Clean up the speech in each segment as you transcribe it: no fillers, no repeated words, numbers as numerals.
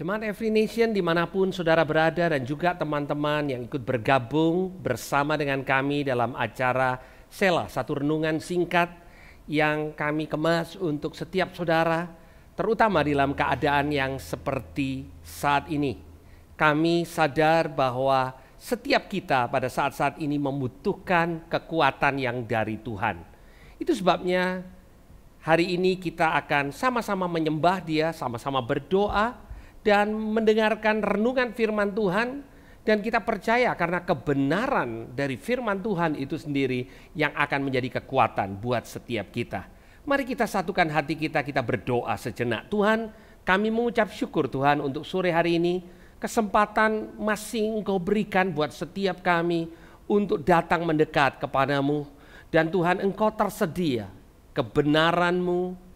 Jemaat Every Nation dimanapun saudara berada dan juga teman-teman yang ikut bergabung bersama dengan kami dalam acara Sela, satu renungan singkat yang kami kemas untuk setiap saudara, terutama dalam keadaan yang seperti saat ini. Kami sadar bahwa setiap kita pada saat-saat ini membutuhkan kekuatan yang dari Tuhan. Itu sebabnya hari ini kita akan sama-sama menyembah Dia, sama-sama berdoa, dan mendengarkan renungan firman Tuhan, dan kita percaya karena kebenaran dari firman Tuhan itu sendiri yang akan menjadi kekuatan buat setiap kita. Mari kita satukan hati kita berdoa sejenak. Tuhan, kami mengucap syukur Tuhan untuk sore hari ini, kesempatan masih Engkau berikan buat setiap kami untuk datang mendekat kepadamu. Dan Tuhan, Engkau tersedia kebenaran-Mu,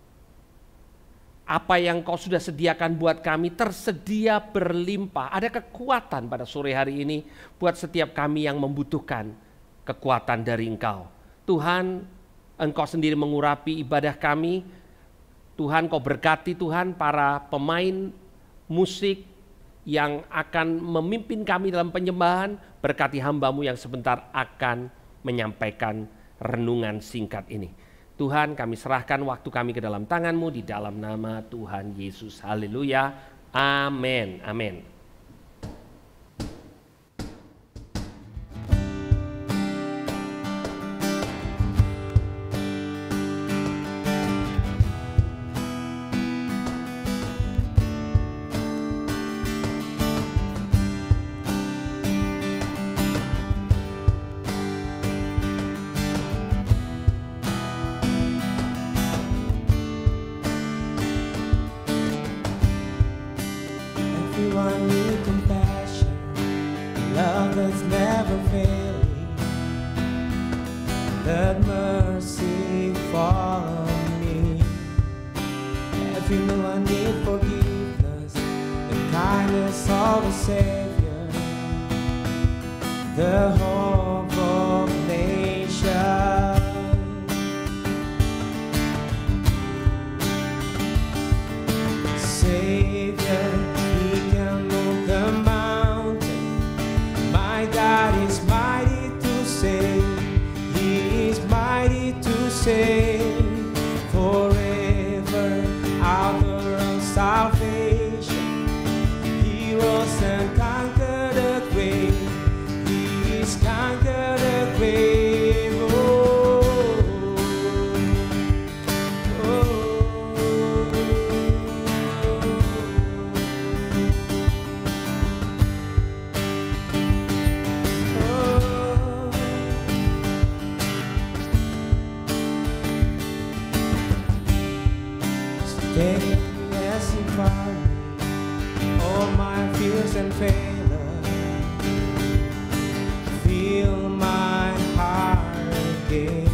apa yang Kau sudah sediakan buat kami tersedia berlimpah. Ada kekuatan pada sore hari ini buat setiap kami yang membutuhkan kekuatan dari Engkau. Tuhan, Engkau sendiri mengurapi ibadah kami. Tuhan, Kau berkati Tuhan para pemain musik yang akan memimpin kami dalam penyembahan. Berkati hamba-Mu yang sebentar akan menyampaikan renungan singkat ini. Tuhan, kami serahkan waktu kami ke dalam tangan-Mu di dalam nama Tuhan Yesus. Haleluya. Amin. Amin. Everyone need compassion, love that's never failing. Let mercy fall on me. Everyone need forgiveness, the kindness of a Savior, the hope of nations. Savior, save forever, author of salvation. He rose and conquered the grave. He's conquered the grave. Take as you find all my fears and failures. Fill my heart again.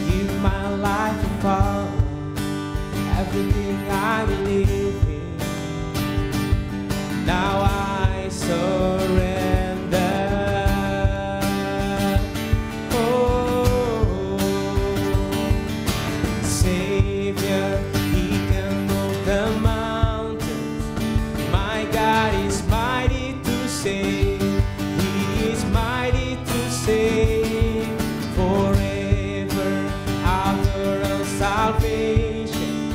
Give my life a follow everything I believe in. Now I surrender. Savior, salvation,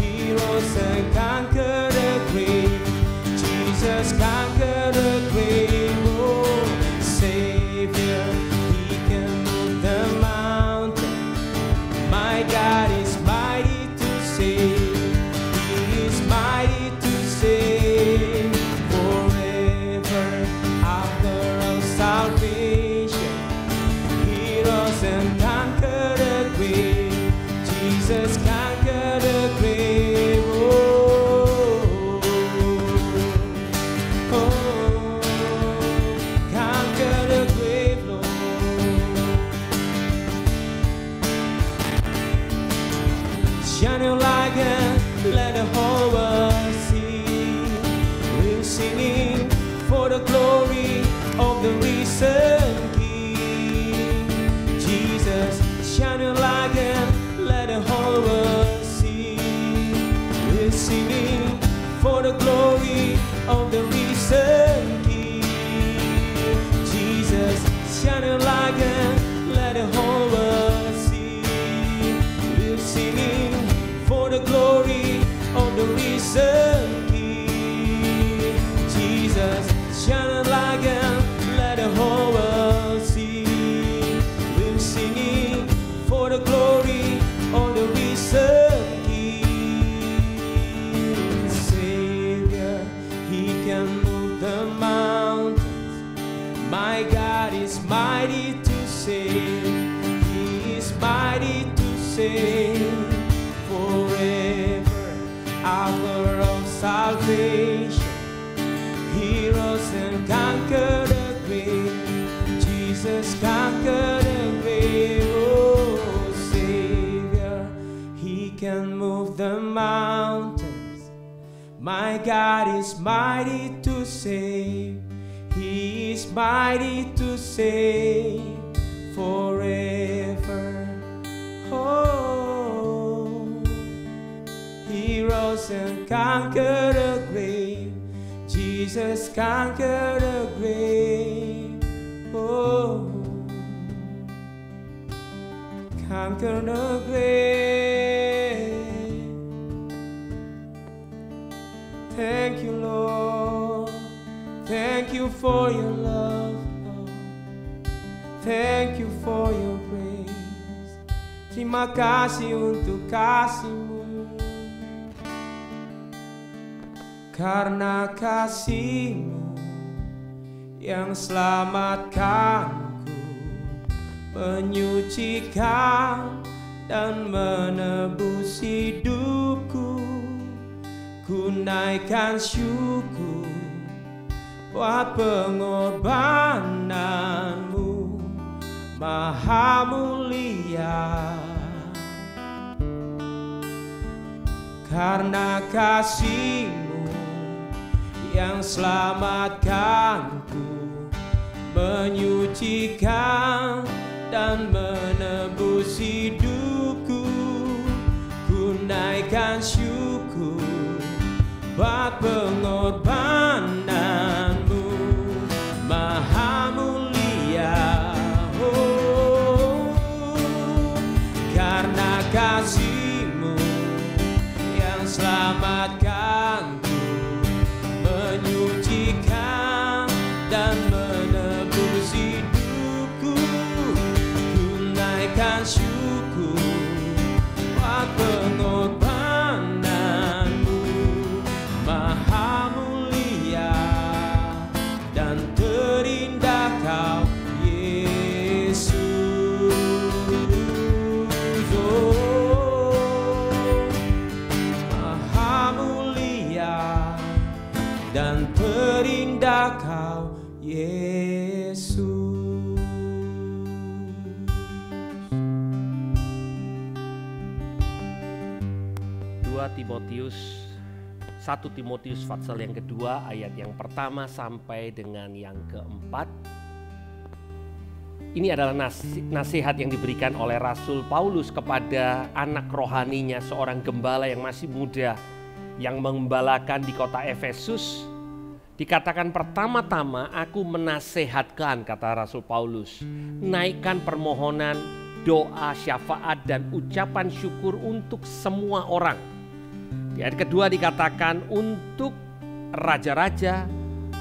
heroes and conquer the grave. Jesus conquered the grave. Oh, Savior, He can move the mountain. My God is mighty to save. He is mighty to save. Forever, author of salvation, heroes and conquer the grave. Jesus conquered the grave. Oh, oh, conquer the grave, Lord. Shine your light and let the whole world see. We're singing for the glory of the risen King. Jesus, shine your light and let the whole world see. We're singing for for the glory of the risen King. Jesus, shining like a let the whole world see. We're singing for the glory of the risen King. Jesus, shining like a let the whole world see. We're singing for the glory of the risen King. Savior, He can move the mountains. My God is mighty to save. He is mighty to save. Forever, author of salvation. He rose and conquered the grave. Jesus conquered the grave. Oh, Savior, He can move the mountains. My God is mighty to save. He is mighty to save forever. Oh, He rose and conquered the grave. Jesus conquered the grave. Oh, conquered the grave. Thank you, Lord. Thank you for your love, Lord. Thank you for your grace. Terima kasih untuk kasih-Mu. Karena kasih-Mu yang selamatkanku, menyucikan dan menebus hidupku. Ku naikkan syukur buat pengorbananmu maha mulia. Karena kasih-Mu yang selamatkanku, menyucikan dan menebus hidupku. Ku naikkan syukur buat pengorbananmu maha mulia. Oh, karena kasih-Mu yang selamatkanku, menyucikan dan menebus hidupku. Ku naikkan syukur buat pengorbananmu maha mulia dan terindah Kau Yesus. Oh, maha mulia dan terindah Kau Yesus. 1 Timotius pasal yang kedua ayat yang pertama sampai dengan yang keempat. Ini adalah nasihat yang diberikan oleh Rasul Paulus kepada anak rohaninya, seorang gembala yang masih muda yang mengembalakan di kota Efesus. Dikatakan pertama-tama aku menasehatkan, kata Rasul Paulus, naikkan permohonan, doa, syafaat dan ucapan syukur untuk semua orang. Di ayat kedua dikatakan untuk raja-raja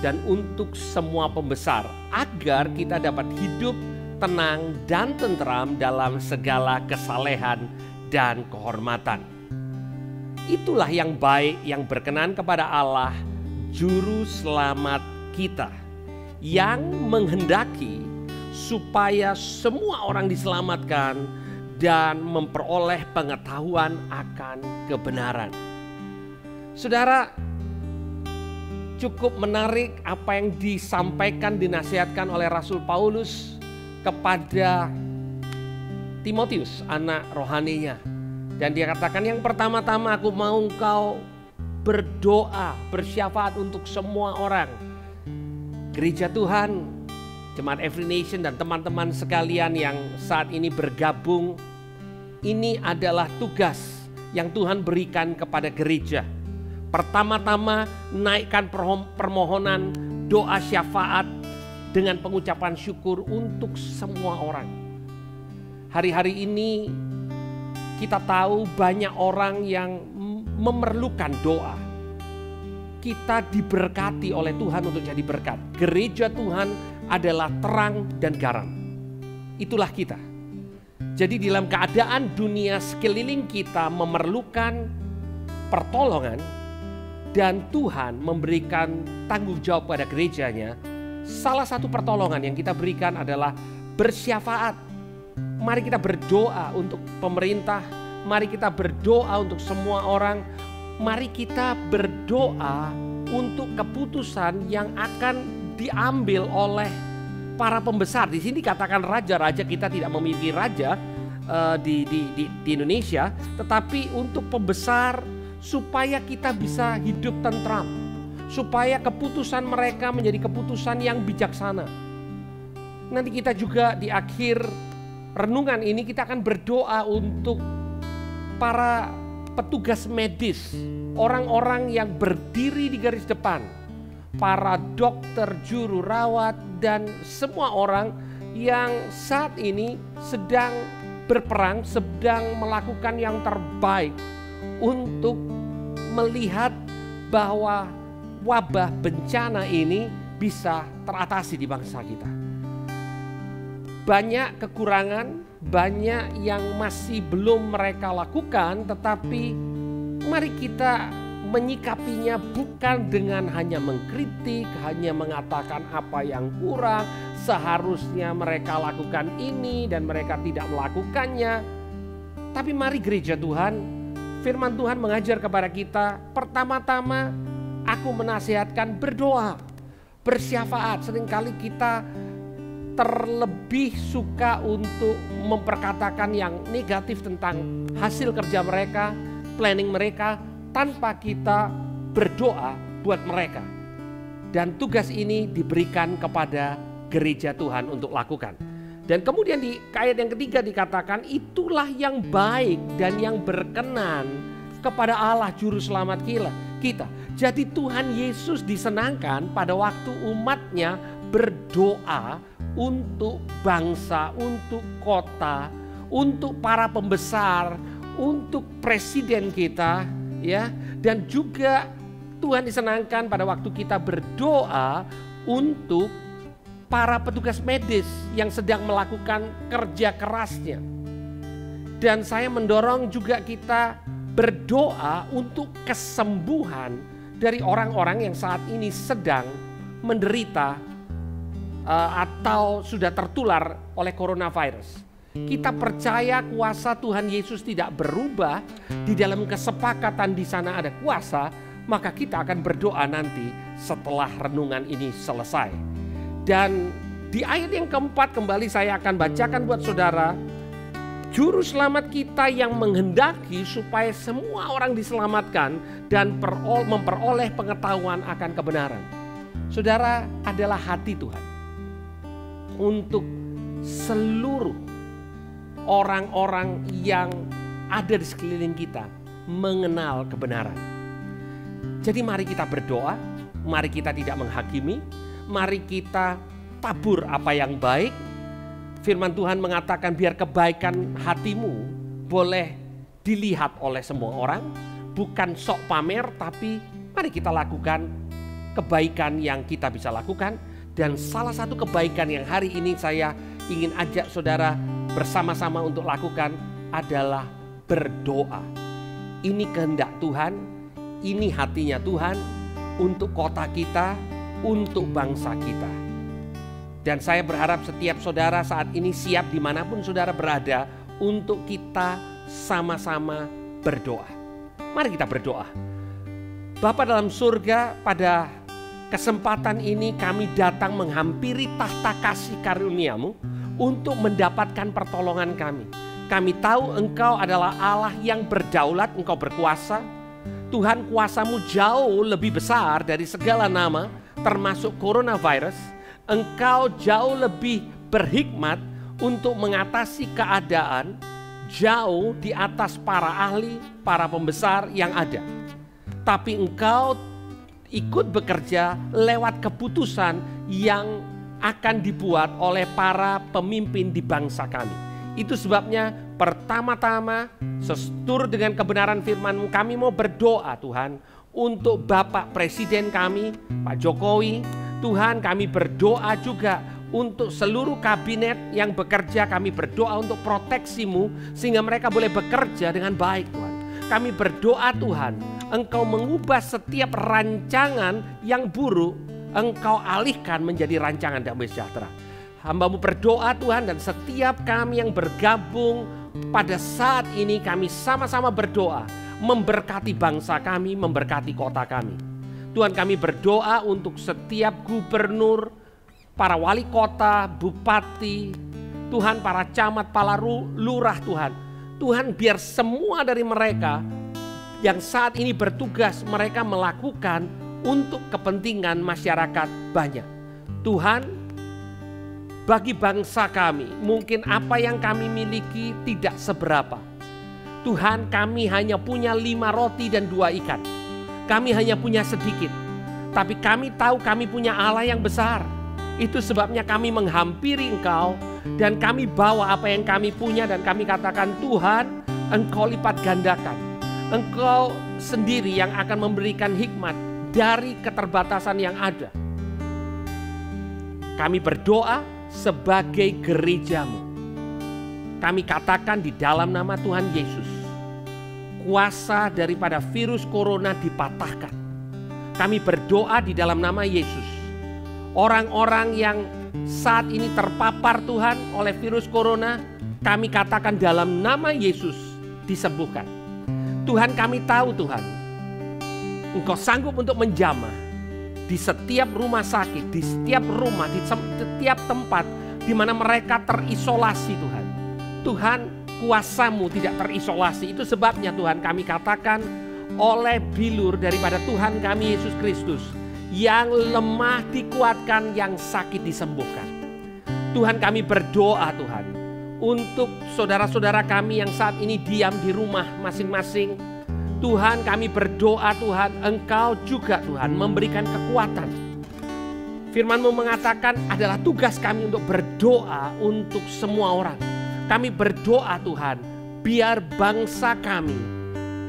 dan untuk semua pembesar, agar kita dapat hidup tenang dan tentram dalam segala kesalehan dan kehormatan. Itulah yang baik, yang berkenan kepada Allah, Juru Selamat kita, yang menghendaki supaya semua orang diselamatkan dan memperoleh pengetahuan akan kebenaran. Saudara, cukup menarik apa yang disampaikan, dinasihatkan oleh Rasul Paulus kepada Timotius, anak rohaninya. Dan dia katakan, yang pertama-tama aku mau engkau berdoa, bersyafaat untuk semua orang. Gereja Tuhan, Jemaat Every Nation dan teman-teman sekalian yang saat ini bergabung, ini adalah tugas yang Tuhan berikan kepada gereja. Pertama-tama naikkan permohonan doa syafaat dengan pengucapan syukur untuk semua orang. Hari-hari ini kita tahu banyak orang yang memerlukan doa. Kita diberkati oleh Tuhan untuk jadi berkat. Gereja Tuhan adalah terang dan garam. Itulah kita. Jadi dalam keadaan dunia sekeliling kita memerlukan pertolongan dan Tuhan memberikan tanggung jawab pada gerejanya, salah satu pertolongan yang kita berikan adalah bersyafaat. Mari kita berdoa untuk pemerintah, mari kita berdoa untuk semua orang. Mari kita berdoa untuk keputusan yang akan diambil oleh para pembesar. Di sini dikatakan raja-raja, kita tidak memiliki raja di Indonesia, tetapi untuk pembesar supaya kita bisa hidup tentram, supaya keputusan mereka menjadi keputusan yang bijaksana. Nanti kita juga di akhir renungan ini kita akan berdoa untuk para petugas medis, orang-orang yang berdiri di garis depan, para dokter, juru rawat, dan semua orang yang saat ini sedang berperang, sedang melakukan yang terbaik untuk melihat bahwa wabah bencana ini bisa teratasi di bangsa kita. Banyak kekurangan, banyak yang masih belum mereka lakukan, tetapi mari kita menyikapinya bukan dengan hanya mengkritik, hanya mengatakan apa yang kurang, seharusnya mereka lakukan ini dan mereka tidak melakukannya. Tapi mari gereja Tuhan, firman Tuhan mengajar kepada kita, pertama-tama aku menasihatkan berdoa, bersyafaat. Seringkali kita terlebih suka untuk memperkatakan yang negatif tentang hasil kerja mereka, planning mereka, tanpa kita berdoa buat mereka. Dan tugas ini diberikan kepada gereja Tuhan untuk lakukan. Dan kemudian di ayat yang ketiga dikatakan, itulah yang baik dan yang berkenan kepada Allah Juru Selamat kita. Jadi Tuhan Yesus disenangkan pada waktu umatnya berdoa untuk bangsa, untuk kota, untuk para pembesar, untuk presiden kita, ya. Dan juga Tuhan disenangkan pada waktu kita berdoa untuk para petugas medis yang sedang melakukan kerja kerasnya. Dan saya mendorong juga kita berdoa untuk kesembuhan dari orang-orang yang saat ini sedang menderita atau sudah tertular oleh coronavirus. Kita percaya kuasa Tuhan Yesus tidak berubah. Di dalam kesepakatan di sana ada kuasa, maka kita akan berdoa nanti setelah renungan ini selesai. Dan di ayat yang keempat kembali saya akan bacakan buat saudara. Juru selamat kita yang menghendaki supaya semua orang diselamatkan dan memperoleh pengetahuan akan kebenaran. Saudara, adalah hati Tuhan untuk seluruh orang-orang yang ada di sekeliling kita mengenal kebenaran. Jadi mari kita berdoa, mari kita tidak menghakimi, mari kita tabur apa yang baik. Firman Tuhan mengatakan biar kebaikan hatimu boleh dilihat oleh semua orang, bukan sok pamer, tapi mari kita lakukan kebaikan yang kita bisa lakukan. Dan salah satu kebaikan yang hari ini saya ingin ajak saudara bersama-sama untuk lakukan adalah berdoa. Ini kehendak Tuhan, ini hatinya Tuhan untuk kota kita, untuk bangsa kita. Dan saya berharap setiap saudara saat ini siap dimanapun saudara berada untuk kita sama-sama berdoa. Mari kita berdoa. Bapa dalam surga, pada kesempatan ini kami datang menghampiri tahta kasih karunia-Mu untuk mendapatkan pertolongan kami. Kami tahu Engkau adalah Allah yang berdaulat, Engkau berkuasa. Tuhan, kuasa-Mu jauh lebih besar dari segala nama, termasuk coronavirus. Engkau jauh lebih berhikmat untuk mengatasi keadaan jauh di atas para ahli, para pembesar yang ada. tapi Engkau ikut bekerja lewat keputusan yang akan dibuat oleh para pemimpin di bangsa kami. Itu sebabnya pertama-tama sesuai dengan kebenaran firman-Mu, kami mau berdoa Tuhan untuk Bapak Presiden kami, Pak Jokowi. Tuhan, kami berdoa juga untuk seluruh kabinet yang bekerja. Kami berdoa untuk proteksi-Mu sehingga mereka boleh bekerja dengan baik Tuhan. Kami berdoa Tuhan, Engkau mengubah setiap rancangan yang buruk, Engkau alihkan menjadi rancangan damai sejahtera. Hamba-Mu berdoa Tuhan, dan setiap kami yang bergabung pada saat ini kami sama-sama berdoa, memberkati bangsa kami, memberkati kota kami. Tuhan, kami berdoa untuk setiap gubernur, para wali kota, bupati, Tuhan, para camat, para lurah Tuhan. Tuhan, biar semua dari mereka yang saat ini bertugas, mereka melakukan untuk kepentingan masyarakat banyak. Tuhan, bagi bangsa kami, mungkin apa yang kami miliki tidak seberapa. Tuhan, kami hanya punya 5 roti dan 2 ikan. Kami hanya punya sedikit. Tapi kami tahu kami punya Allah yang besar. Itu sebabnya kami menghampiri Engkau dan kami bawa apa yang kami punya dan kami katakan, Tuhan, Engkau lipat gandakan. Engkau sendiri yang akan memberikan hikmat dari keterbatasan yang ada. Kami berdoa sebagai gereja-Mu. Kami katakan di dalam nama Tuhan Yesus, kuasa daripada virus corona dipatahkan. Kami berdoa di dalam nama Yesus. Orang-orang yang saat ini terpapar Tuhan oleh virus corona, kami katakan dalam nama Yesus disembuhkan. Tuhan, kami tahu Tuhan, Engkau sanggup untuk menjamah di setiap rumah sakit, di setiap rumah, di setiap tempat di mana mereka terisolasi Tuhan. Tuhan, kuasa-Mu tidak terisolasi. Itu sebabnya Tuhan, kami katakan oleh bilur daripada Tuhan kami Yesus Kristus, yang lemah dikuatkan, yang sakit disembuhkan. Tuhan, kami berdoa Tuhan untuk saudara-saudara kami yang saat ini diam di rumah masing-masing. Tuhan, kami berdoa Tuhan, Engkau juga Tuhan memberikan kekuatan. Firman-Mu mengatakan adalah tugas kami untuk berdoa untuk semua orang. Kami berdoa Tuhan, biar bangsa kami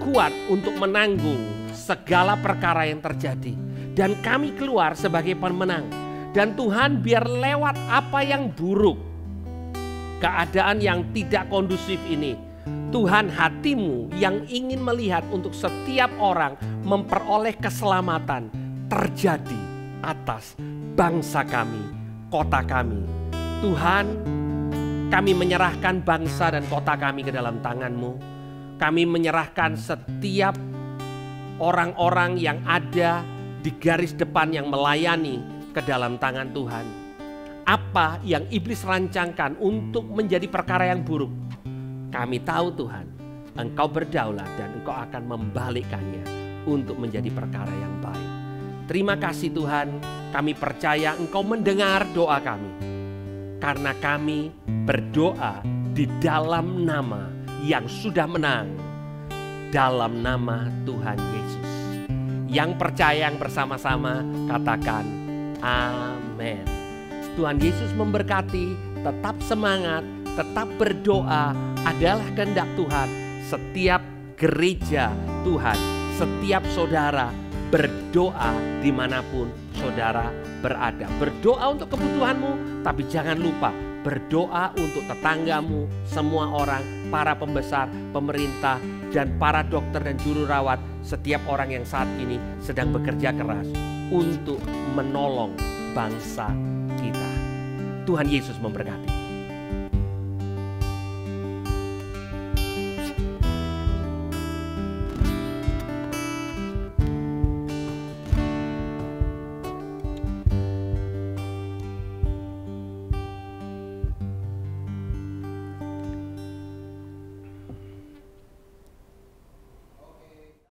kuat untuk menanggung segala perkara yang terjadi. Dan kami keluar sebagai pemenang. Dan Tuhan, biar lewat apa yang buruk, keadaan yang tidak kondusif ini, Tuhan, hati-Mu yang ingin melihat untuk setiap orang memperoleh keselamatan terjadi atas bangsa kami, kota kami. Tuhan, kami menyerahkan bangsa dan kota kami ke dalam tangan-Mu. Kami menyerahkan setiap orang-orang yang ada di garis depan yang melayani ke dalam tangan Tuhan. Apa yang iblis rancangkan untuk menjadi perkara yang buruk, kami tahu Tuhan, Engkau berdaulat dan Engkau akan membalikkannya untuk menjadi perkara yang baik. Terima kasih Tuhan, kami percaya Engkau mendengar doa kami. Karena kami berdoa di dalam nama yang sudah menang, dalam nama Tuhan Yesus. Yang percaya yang bersama-sama katakan amin. Tuhan Yesus memberkati, tetap semangat, tetap berdoa, adalah kehendak Tuhan. Setiap gereja Tuhan, setiap saudara berdoa dimanapun saudara berada. Berdoa untuk kebutuhanmu, tapi jangan lupa berdoa untuk tetanggamu, semua orang, para pembesar, pemerintah, dan para dokter dan juru rawat, setiap orang yang saat ini sedang bekerja keras untuk menolong bangsa kita. Tuhan Yesus memberkati.